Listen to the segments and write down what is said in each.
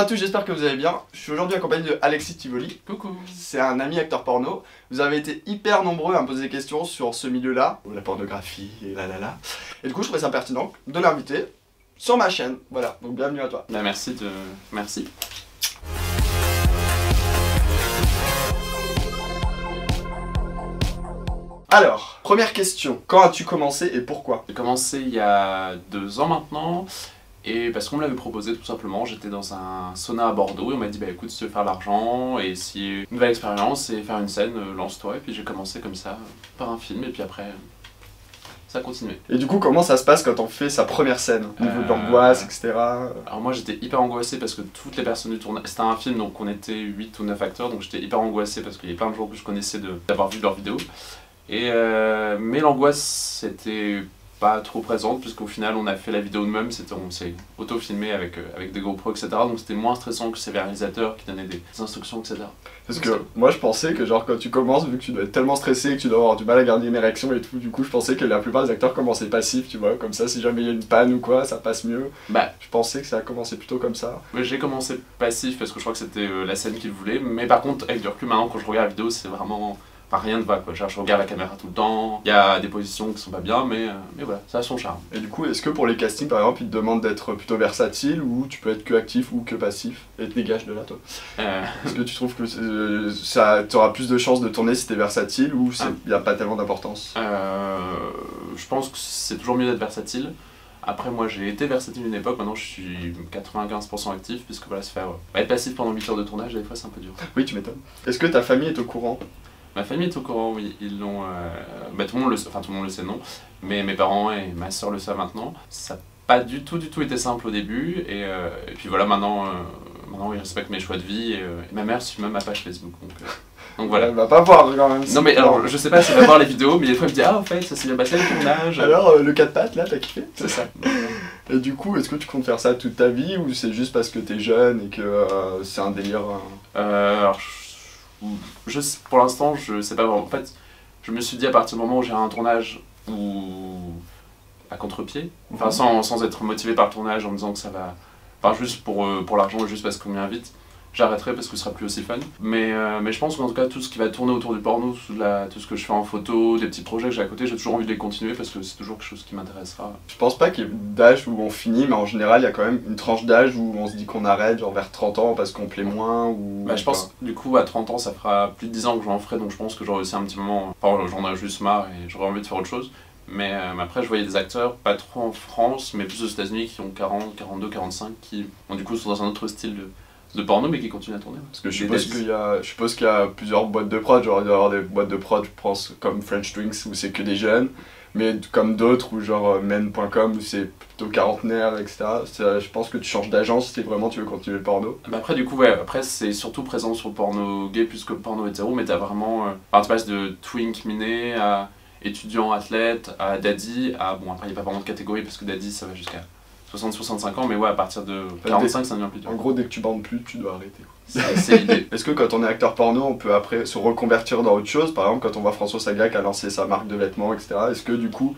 Bonjour à tous, j'espère que vous allez bien. Je suis aujourd'hui accompagné de Alexis Tivoli. Coucou. C'est un ami acteur porno. Vous avez été hyper nombreux à me poser des questions sur ce milieu-là, la pornographie et là. Et du coup, je trouvais ça pertinent de l'inviter sur ma chaîne. Voilà, donc bienvenue à toi. Bah merci. Alors, première question. Quand as-tu commencé et pourquoi? J'ai commencé il y a 2 ans maintenant. Et parce qu'on me l'avait proposé tout simplement, j'étais dans un sauna à Bordeaux et on m'a dit bah écoute, si tu veux faire de l'argent et si une nouvelle expérience et faire une scène, lance-toi. Et puis j'ai commencé comme ça, par un film et puis après, ça a continué. Et du coup, comment ça se passe quand on fait sa première scène? Au niveau de l'angoisse, etc. Alors moi j'étais hyper angoissé parce que toutes les personnes du tournage, c'était un film donc on était 8 ou 9 acteurs, donc j'étais hyper angoissé parce qu'il y a plein de gens que je connaissais d'avoir vu leurs vidéos. Et mais l'angoisse c'était pas trop présente puisqu'au final on a fait la vidéo nous-mêmes, on s'est auto-filmé avec des GoPro etc. Donc c'était moins stressant que ces réalisateurs qui donnaient des instructions etc. Parce que moi je pensais que genre quand tu commences, vu que tu dois être tellement stressé que tu dois avoir du mal à garder une érection et tout, du coup je pensais que la plupart des acteurs commençaient passifs, tu vois, comme ça si jamais il y a une panne ou quoi, ça passe mieux. Bah, je pensais que ça a commencé plutôt comme ça. J'ai commencé passif parce que je crois que c'était la scène qu'il voulait, mais par contre avec du recul maintenant quand je regarde la vidéo c'est vraiment... Enfin, rien ne va quoi, je regarde la caméra tout le temps, il y a des positions qui sont pas bien, mais voilà, ça a son charme. Et du coup, est-ce que pour les castings par exemple, ils te demandent d'être plutôt versatile ou tu peux être que actif ou que passif? Et te dégage de là toi. Est-ce que tu trouves que tu auras plus de chances de tourner si t'es versatile ou il n'y a pas tellement d'importance? Je pense que c'est toujours mieux d'être versatile. Après moi j'ai été versatile une époque, maintenant je suis 95% actif puisque voilà, se faire être passif pendant 8 heures de tournage, des fois c'est un peu dur. Oui, tu m'étonnes. Est-ce que ta famille est au courant? Ma famille est au courant, oui, ils l'ont... Bah, tout le monde le sait, non, mais mes parents et ma soeur le savent maintenant. Ça n'a pas du tout été simple au début, et puis voilà, maintenant ils respectent mes choix de vie, et ma mère suit même ma page Facebook, donc voilà. Elle va pas voir quand même. Non mais alors, je sais pas si elle va voir les vidéos, mais des fois elle me dit « Ah, en fait, ça s'est bien passé le tournage ». Alors, le 4 pattes, là, t'as kiffé? C'est ça. Et du coup, est-ce que tu comptes faire ça toute ta vie, ou c'est juste parce que t'es jeune et que c'est un délire alors, pour l'instant, je sais pas vraiment. En fait, je me suis dit à partir du moment où j'ai un tournage à contre-pied, enfin sans être motivé par le tournage en me disant que ça va, enfin juste pour l'argent, juste parce qu'on m'y invite, j'arrêterai parce que ce sera plus aussi fun. Mais je pense qu'en tout cas tout ce qui va tourner autour du porno, tout ce que je fais en photo, des petits projets que j'ai à côté, j'ai toujours envie de les continuer parce que c'est toujours quelque chose qui m'intéressera. Je pense pas qu'il y ait d'âge où on finit, mais en général il y a quand même une tranche d'âge où on se dit qu'on arrête, genre vers 30 ans parce qu'on plaît moins ou... Bah, je pense du coup à 30 ans ça fera plus de 10 ans que j'en ferai, donc je pense que j'aurai aussi un petit moment, enfin j'en ai juste marre et j'aurais envie de faire autre chose. Mais après je voyais des acteurs, pas trop en France, mais plus aux États-Unis qui ont 40, 42, 45, qui bon, du coup sont dans un autre style de porno mais qui continuent à tourner. Parce que je suppose qu'il y a plusieurs boîtes de prod, genre il doit y avoir des boîtes de prod, je pense, comme French Twinks où c'est que des jeunes, mais comme d'autres où genre men.com où c'est plutôt quarantenaire, etc. Je pense que tu changes d'agence si vraiment tu veux continuer le porno. Bah après du coup ouais, après c'est surtout présent sur le porno gay plus que le porno hétéro, mais t'as vraiment, enfin tu passes de twink miné à étudiant athlète, à daddy, à bon après il n'y a pas vraiment de catégorie parce que daddy ça va jusqu'à 60-65 ans, mais ouais, à partir de 45, ça devient plus dur. En gros, dès que tu bandes plus, tu dois arrêter. C'est l'idée. Est-ce que quand on est acteur porno, on peut après se reconvertir dans autre chose? Par exemple, quand on voit François Saga qui a lancé sa marque de vêtements, etc. Est-ce que du coup,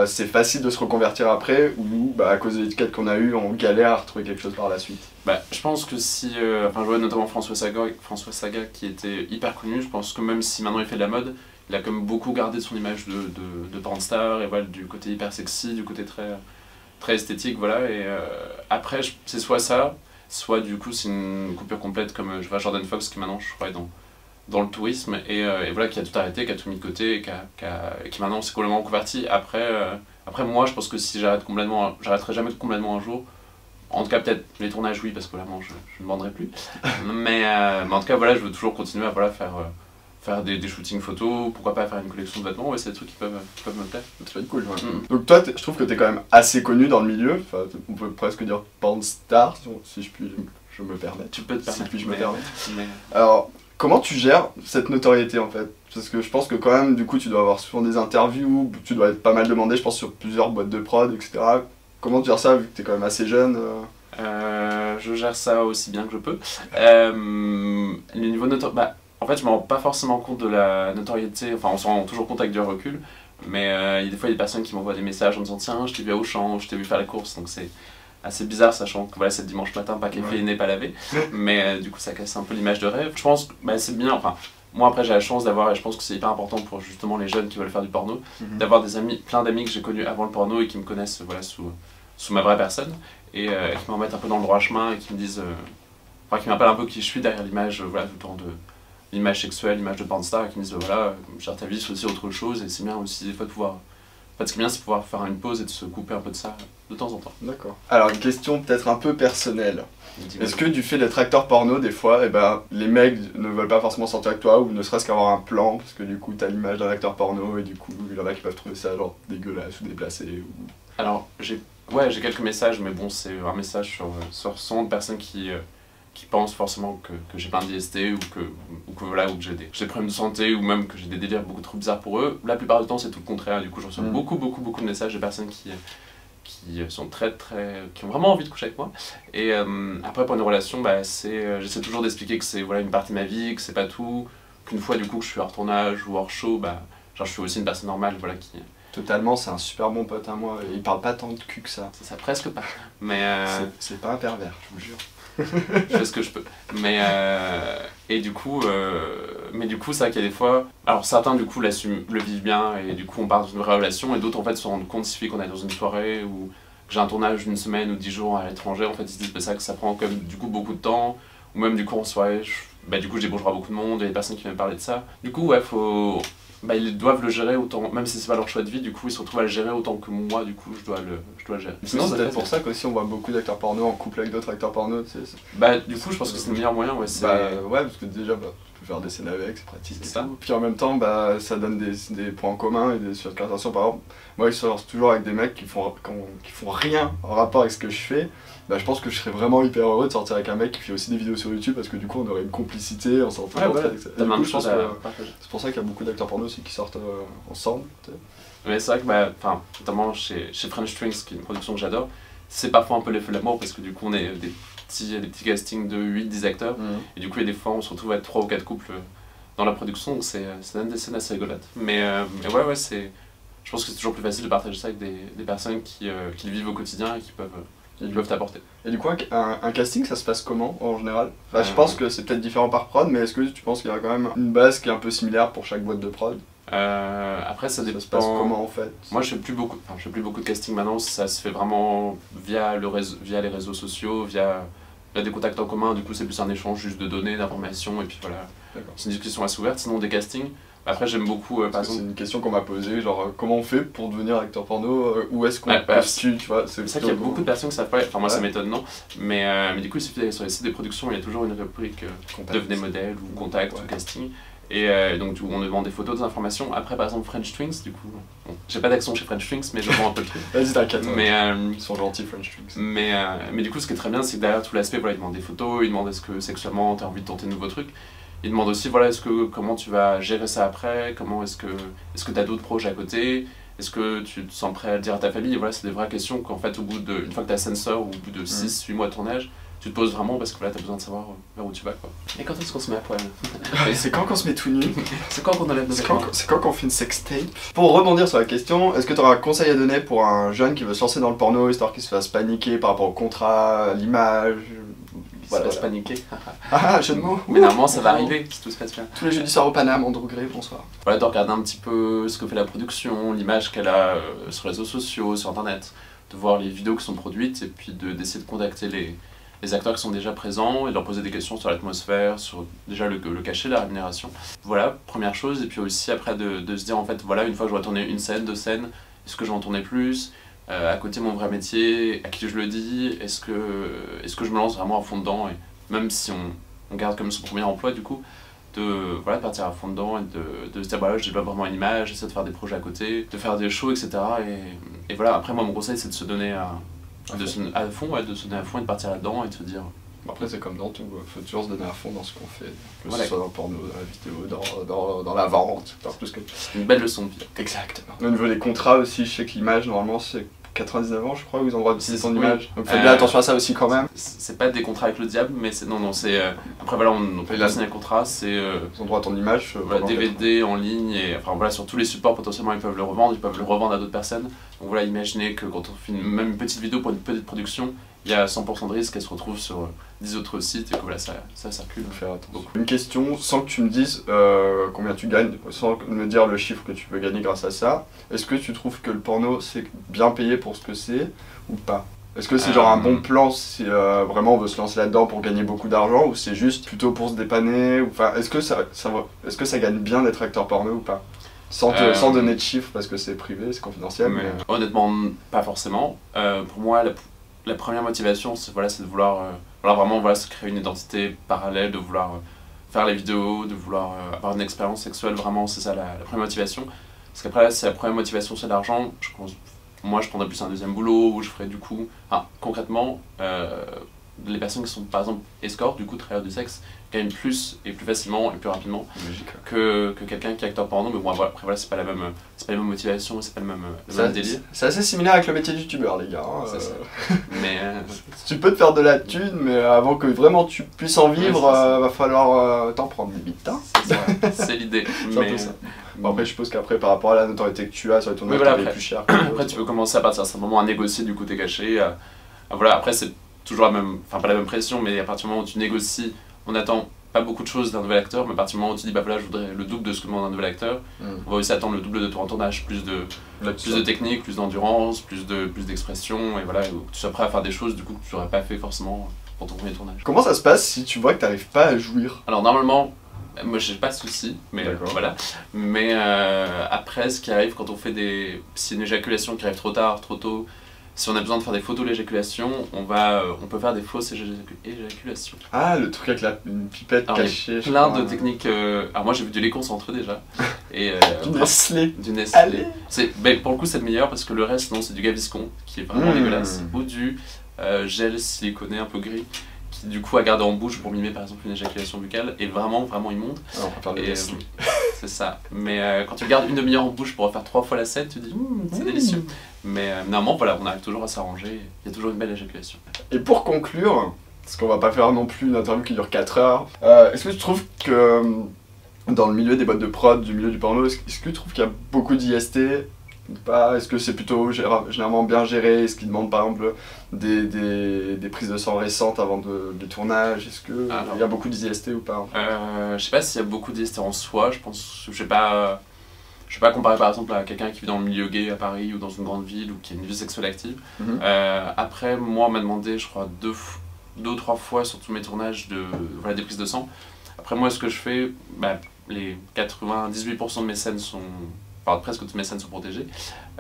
c'est facile de se reconvertir après ou bah, à cause de l'étiquette qu'on a eue, on galère à retrouver quelque chose par la suite? Bah, je pense que si, enfin je vois notamment François Saga qui était hyper connu, je pense que même si maintenant il fait de la mode, il a quand même beaucoup gardé son image de pornstar et voilà, du côté hyper sexy, du côté très esthétique, voilà, et après c'est soit ça, soit du coup c'est une coupure complète comme je vois Jordan Fox qui maintenant je crois est dans le tourisme et voilà, qui a tout arrêté, qui a tout mis de côté et qui maintenant s'est complètement converti. Après moi je pense que si j'arrêterai jamais complètement un jour, en tout cas peut-être les tournages oui parce que là je ne vendrai plus, mais en tout cas voilà, je veux toujours continuer à voilà, faire des shootings photos, pourquoi pas faire une collection de vêtements, ouais, c'est des trucs qui peuvent me plaire. Ça va être cool, ouais. Donc toi, je trouve que t'es quand même assez connu dans le milieu, enfin, on peut presque dire porn star, si je me permets. Tu peux te permettre. Si je me permets. Alors, comment tu gères cette notoriété en fait? Parce que je pense que quand même, du coup, tu dois avoir souvent des interviews, tu dois être pas mal demandé, je pense, sur plusieurs boîtes de prod, etc. Comment tu gères ça, vu que t'es quand même assez jeune? Je gère ça aussi bien que je peux. Le niveau notoriété... En fait, je me rends pas forcément compte de la notoriété, enfin on s'en rend toujours compte avec du recul, mais des fois il y a des personnes qui m'envoient des messages en me disant tiens, je t'ai vu à Auchan, je t'ai vu faire la course, donc c'est assez bizarre, sachant que voilà, c'est le dimanche matin, pas caféiné, pas lavé. Mais du coup, ça casse un peu l'image de rêve. Je pense que bah, c'est bien, enfin, moi après j'ai la chance d'avoir, et je pense que c'est hyper important pour justement les jeunes qui veulent faire du porno, d'avoir des amis, plein d'amis que j'ai connus avant le porno et qui me connaissent voilà, sous ma vraie personne, et qui me remettent un peu dans le droit chemin et qui me disent, enfin qui m'appellent un peu qui je suis derrière l'image, voilà, tout le temps de l'image sexuelle, l'image de pornstar, et qui me disent voilà, genre ta vie c'est aussi autre chose, et c'est bien aussi des fois de pouvoir... En fait, ce qui est bien, c'est pouvoir faire une pause et de se couper un peu de ça de temps en temps. D'accord. Alors, une question peut-être un peu personnelle. Est-ce que du fait d'être acteur porno, des fois, eh ben, les mecs ne veulent pas forcément sortir avec toi, ou ne serait-ce qu'avoir un plan, parce que du coup, t'as l'image d'un acteur porno, et du coup, il y en a qui peuvent trouver ça genre dégueulasse ou déplacé ou... Alors, j'ai quelques messages, mais bon, c'est un message sur 100 de personnes qui pensent forcément que j'ai pas un DST ou que voilà, ou que j'ai des problèmes de santé ou même que j'ai des délires beaucoup trop bizarres pour eux. La plupart du temps, c'est tout le contraire. Du coup, je reçois beaucoup de messages de personnes qui sont qui ont vraiment envie de coucher avec moi. Et après, pour une relation, bah, j'essaie toujours d'expliquer que c'est voilà, une partie de ma vie, que c'est pas tout, qu'une fois du coup que je suis hors tournage ou hors show, bah, genre, je suis aussi une personne normale, voilà, qui... Totalement, c'est un super bon pote à moi, et il parle pas tant de cul que ça. C'est ça, presque pas. Mais c'est pas un pervers, je vous jure. Je fais ce que je peux. Mais et du coup, c'est vrai qu'il y a des fois. Alors certains du coup le vivent bien et du coup on part dans une vraie relation et d'autres en fait se rendent compte il suffit qu'on est dans une soirée ou que j'ai un tournage d'une semaine ou 10 jours à l'étranger, en fait ils se disent bah, ça prend quand même du coup beaucoup de temps, ou même du coup en soirée, du coup je déboucherai beaucoup de monde, il y a des personnes qui viennent me parler de ça. Du coup ouais, ils doivent le gérer autant, même si c'est pas leur choix de vie, du coup ils se retrouvent à le gérer autant que moi, du coup je dois le gérer. Sinon c'est peut-être pour ça qu'aussi on voit beaucoup d'acteurs porno en couple avec d'autres acteurs porno, tu sais. Bah du coup je pense que c'est le meilleur moyen, ouais. Ouais, parce que déjà tu peux faire des scènes avec, c'est pratique et tout. Puis en même temps bah, ça donne des points en commun et des surcartations. Par exemple, moi je sors toujours avec des mecs qui font rien en rapport avec ce que je fais. Bah, je pense que je serais vraiment hyper heureux de sortir avec un mec qui fait aussi des vidéos sur YouTube parce que du coup on aurait une complicité, on s'entend. C'est pour ça qu'il y a beaucoup d'acteurs porno aussi qui sortent ensemble. Mais c'est vrai que notamment chez French Strings, qui est une production que j'adore, c'est parfois un peu l'effet de l'amour parce que du coup on est des petits castings de 8-10 acteurs et du coup il y a des fois on se retrouve à 3 ou 4 couples dans la production, donc ça donne des scènes assez rigolotes. Mais ouais, je pense que c'est toujours plus facile de partager ça avec des personnes qui le vivent au quotidien et qui peuvent t'apporter. Et du coup, un casting, ça se passe comment en général? Je pense que c'est peut-être différent par prod, mais est-ce que tu penses qu'il y a quand même une base qui est un peu similaire pour chaque boîte de prod? Après ça dépend. Ça se passe comment en fait? Moi je fais plus beaucoup de casting maintenant, ça se fait vraiment via les réseaux sociaux, via des contacts en commun, du coup c'est plus un échange juste de données, d'informations et puis voilà. C'est une discussion assez ouverte, sinon des castings. Après j'aime beaucoup par exemple... C'est une question qu'on m'a posée, genre comment on fait pour devenir acteur porno, où est-ce qu'on postule, tu vois? C'est ça qu'il y a beaucoup de personnes qui savent pas, enfin moi ça m'étonne non, mais du coup il suffit d'aller sur les sites des productions, il y a toujours une rubrique devenez modèle ou contact ou casting. Et donc on demande des photos, des informations. Après par exemple French Twins, du coup, bon, j'ai pas d'accent chez French Twins mais je vends un peu le truc. Vas-y t'inquiète, ils sont gentils French Twins. Mais du coup ce qui est très bien c'est que derrière tout l'aspect, voilà, ils demandent des photos, ils demandent est-ce que sexuellement t'as envie de tenter de nouveaux trucs. Ils demandent aussi voilà, comment tu vas gérer ça après, est-ce que t'as d'autres projets à côté, est-ce que tu te sens prêt à le dire à ta famille, et voilà c'est des vraies questions qu'en fait une fois que t'as sensor ou au bout de 6-8 mois de tournage, tu te poses vraiment parce que là t'as besoin de savoir vers où tu vas quoi. Et quand est-ce qu'on se met à poil? C'est quand qu'on se met tout nu? C'est quand qu'on enlève nos vêtements? C'est quand qu'on fait une sextape? Pour rebondir sur la question, est-ce que tu auras un conseil à donner pour un jeune qui veut se lancer dans le porno, histoire qu'il se fasse paniquer par rapport au contrat, à l'image? Voilà, se paniquer. Jeu de mots. Mais normalement ça va arriver si tout se passe bien. Tous les jeudis soirs au Paname, Andrew Gray, bonsoir. Voilà, de regarder un petit peu ce que fait la production, l'image qu'elle a sur les réseaux sociaux, sur internet, de voir les vidéos qui sont produites et puis d'essayer de contacter les acteurs qui sont déjà présents et de leur poser des questions sur l'atmosphère, sur déjà le cachet, la rémunération. Voilà, première chose, et puis aussi après de se dire en fait, voilà, une fois que j'aurai tourné une scène, 2 scènes, est-ce que je vais en tourner plus? À côté mon vrai métier, à qui je le dis, est-ce que je me lance vraiment à fond dedans, et même si on garde comme son premier emploi du coup, de partir à fond dedans et de se dire voilà, je développe vraiment une image, j'essaie de faire des projets à côté, de faire des shows, etc. Et voilà, après moi mon conseil c'est de se donner à fond et de partir là-dedans et de se dire... Après c'est comme dans tout, faut toujours se donner à fond dans ce qu'on fait, que ce soit dans le porno, dans la vidéo, dans la vente, dans tout ce que... C'est une belle leçon de vie. Exactement. Au niveau des contrats aussi, je sais que l'image normalement c'est 99 ans je crois, où ils ont le droit d'utiliser ton image. Donc faites bien attention à ça aussi quand même. C'est pas des contrats avec le diable, mais c'est... Non, c'est... Après voilà, on peut signer un contrat, c'est... Ils ont le droit à ton image. Voilà, DVD en ligne, et enfin voilà, sur tous les supports potentiellement ils peuvent le revendre à d'autres personnes. Donc voilà, imaginez que quand on filme même une petite vidéo pour une petite production, il y a 100% de risque qu'elle se retrouve sur 10 autres sites et que voilà, ça circule. Faire attention. Une question, sans que tu me dises combien tu gagnes, sans me dire le chiffre que tu peux gagner grâce à ça, est-ce que tu trouves que le porno c'est bien payé pour ce que c'est ou pas? Est-ce que c'est genre un bon plan si vraiment on veut se lancer là-dedans pour gagner beaucoup d'argent, ou c'est juste plutôt pour se dépanner, ou enfin est-ce que ça gagne bien d'être acteur porno ou pas? Sans donner de chiffres parce que c'est privé, c'est confidentiel. Mais... Honnêtement, pas forcément. Pour moi, la première motivation, c'est de vouloir vraiment se créer une identité parallèle, de vouloir faire les vidéos, de vouloir avoir une expérience sexuelle. Vraiment, c'est ça la première motivation. Parce qu'après, si la première motivation c'est l'argent, moi je prendrais plus un deuxième boulot où je ferais du coup. Enfin, concrètement, les personnes qui sont par exemple escortes, du coup travailleurs du sexe, gagnent plus et plus facilement et plus rapidement que quelqu'un qui est acteur porno. Mais bon, après voilà, c'est pas la même motivation, c'est pas le même délire. C'est assez similaire avec le métier de youtubeur, les gars. C'est ça. Mais tu peux te faire de la thune, mais avant que vraiment tu puisses en vivre, va falloir t'en prendre limite. Hein. C'est l'idée. Mais... ça. Bon, après, je suppose qu'après, par rapport à la notoriété que tu as sur les tournages, tu es plus cher. Après, tu peux commencer à partir d'un certain moment à négocier du coup tes cachets. Voilà, après, c'est toujours la même, enfin pas la même pression, mais à partir du moment où tu négocies, on attend pas beaucoup de choses d'un nouvel acteur, mais à partir du moment où tu dis bah voilà, je voudrais le double de ce que demande un nouvel acteur, on va aussi attendre le double de ton tournage, plus de technique, plus d'endurance, plus d'expression, et voilà, où tu sois prêt à faire des choses du coup que tu n'aurais pas fait forcément pour ton premier tournage. Comment ça se passe si tu vois que tu n'arrives pas à jouir? Alors normalement, moi j'ai pas de soucis, mais voilà. Mais après, ce qui arrive quand on fait si une éjaculation qui arrive trop tard, trop tôt, si on a besoin de faire des photos de l'éjaculation, on peut faire des fausses éjaculations. Ah, le truc avec une pipette cachée. Plein de techniques. Alors moi j'ai vu du lait concentré déjà. Et, du Nestlé. Du Nestlé. Pour le coup c'est le meilleur parce que le reste non, c'est du Gaviscon qui est vraiment dégueulasse. Ou du gel siliconé un peu gris qui du coup a gardé en bouche pour mimer par exemple une éjaculation buccale et vraiment immonde. Alors, on va faire le c'est ça. Mais quand tu regardes une demi-heure en bouche pour refaire 3 fois la scène, tu te dis c'est délicieux. Mais normalement voilà, on arrive toujours à s'arranger, il y a toujours une belle éjaculation. Et pour conclure, parce qu'on va pas faire non plus une interview qui dure 4 heures, est-ce que tu trouves que dans le milieu des boîtes de prod, du milieu du porno, est-ce que tu trouves qu'il y a beaucoup d'IST ou pas? Est-ce que c'est plutôt généralement bien géré? Est-ce qu'ils demandent par exemple des prises de sang récentes avant des tournages? Est-ce qu'il y a beaucoup d'IST ou pas? Je sais pas s'il y a beaucoup d'IST en soi, je sais pas comparer par exemple à quelqu'un qui vit dans le milieu gay à Paris ou dans une grande ville ou qui a une vie sexuelle active. Après, moi on m'a demandé je crois 2 ou 3 fois sur tous mes tournages des prises de sang. Après moi ce que je fais, les 98% de mes scènes sont... Enfin, presque toutes mes scènes sont protégées,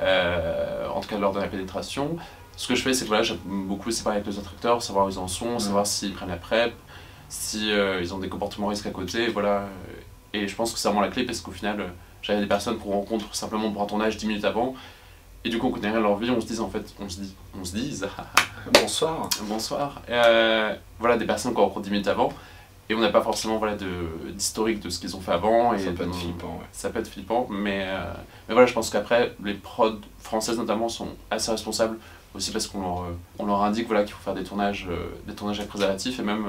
en tout cas lors de la pénétration. Ce que je fais, c'est que j'aime beaucoup séparer avec les autres acteurs, savoir où ils en sont, savoir s'ils prennent la PrEP, si ils ont des comportements risques à côté, voilà. Et je pense que c'est vraiment la clé parce qu'au final, j'avais des personnes qu'on rencontre simplement pour un tournage 10 minutes avant, et du coup on connaît rien de leur vie, on se dit bonsoir. Bonsoir. Voilà, des personnes qu'on rencontre 10 minutes avant. Et on n'a pas forcément d'historique de ce qu'ils ont fait avant. Et ça peut être flippant, ouais. Ça peut être flippant, mais voilà, je pense qu'après, les prods françaises notamment sont assez responsables, aussi parce qu'on leur indique qu'il faut faire des tournages avec préservatif, et même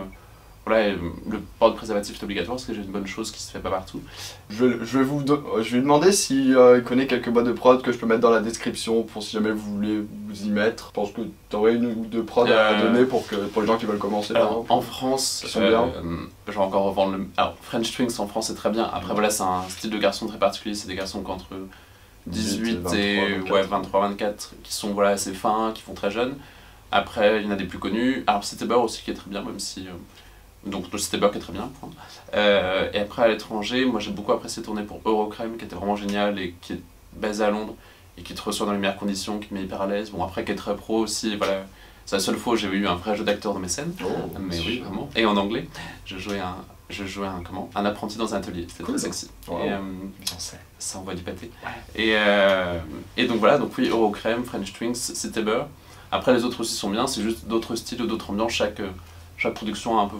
le port de préservatif est obligatoire, parce que j'ai une bonne chose qui se fait pas partout. Je vais lui demander s'il connaît quelques boîtes de prod que je peux mettre dans la description pour si jamais vous voulez vous y mettre. Je pense que tu aurais une ou deux prods à donner pour les gens qui veulent commencer. Alors, en France, je vais encore revendre Alors, French Twinks en France c'est très bien. Après voilà, c'est un style de garçon très particulier, c'est des garçons qui ont entre 18 et 23-24 qui sont assez fins, qui font très jeunes. Après, il y en a des plus connus. Alors, Steber aussi qui est très bien, même si... Donc le Steber qui est très bien. Et après à l'étranger, moi j'ai beaucoup apprécié tourner pour Eurocrème qui était vraiment génial et qui est basé à Londres et qui te reçoit dans les meilleures conditions, qui me met hyper à l'aise. Bon après qui est très pro aussi, voilà. C'est la seule fois où j'ai eu un vrai jeu d'acteur dans mes scènes. Mais oui, vraiment. Et en anglais, je jouais un apprenti dans un atelier, c'était très sexy. Wow. Et, ça envoie du pâté. Et donc voilà, donc oui, Eurocrème, French Twinks, Steber. Après les autres aussi sont bien, c'est juste d'autres styles, d'autres ambiances, chaque production a un peu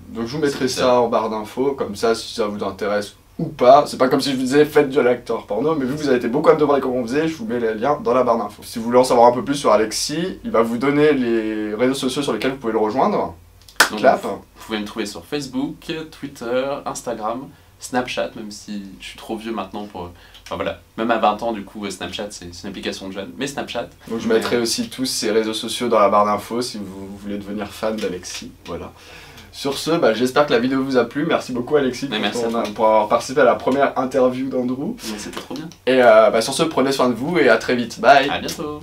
Donc je vous mettrai ça en barre d'infos, comme ça si ça vous intéresse ou pas. C'est pas comme si je vous disais faites de l'acteur porno, mais vu que vous avez été beaucoup à me demander comment on faisait, je vous mets les liens dans la barre d'infos. Si vous voulez en savoir un peu plus sur Alexis, il va vous donner les réseaux sociaux sur lesquels vous pouvez le rejoindre. Donc, vous pouvez me trouver sur Facebook, Twitter, Instagram, Snapchat, même si je suis trop vieux maintenant pour... Enfin voilà, même à 20 ans du coup Snapchat c'est une application de jeunes, mais Snapchat. Donc je mettrai aussi tous ces réseaux sociaux dans la barre d'infos si vous voulez devenir fan d'Alexis, voilà. Sur ce, j'espère que la vidéo vous a plu, merci beaucoup Alexis pour avoir participé à la première interview d'Andrew. C'était trop bien. Et sur ce, prenez soin de vous et à très vite, bye. À bientôt.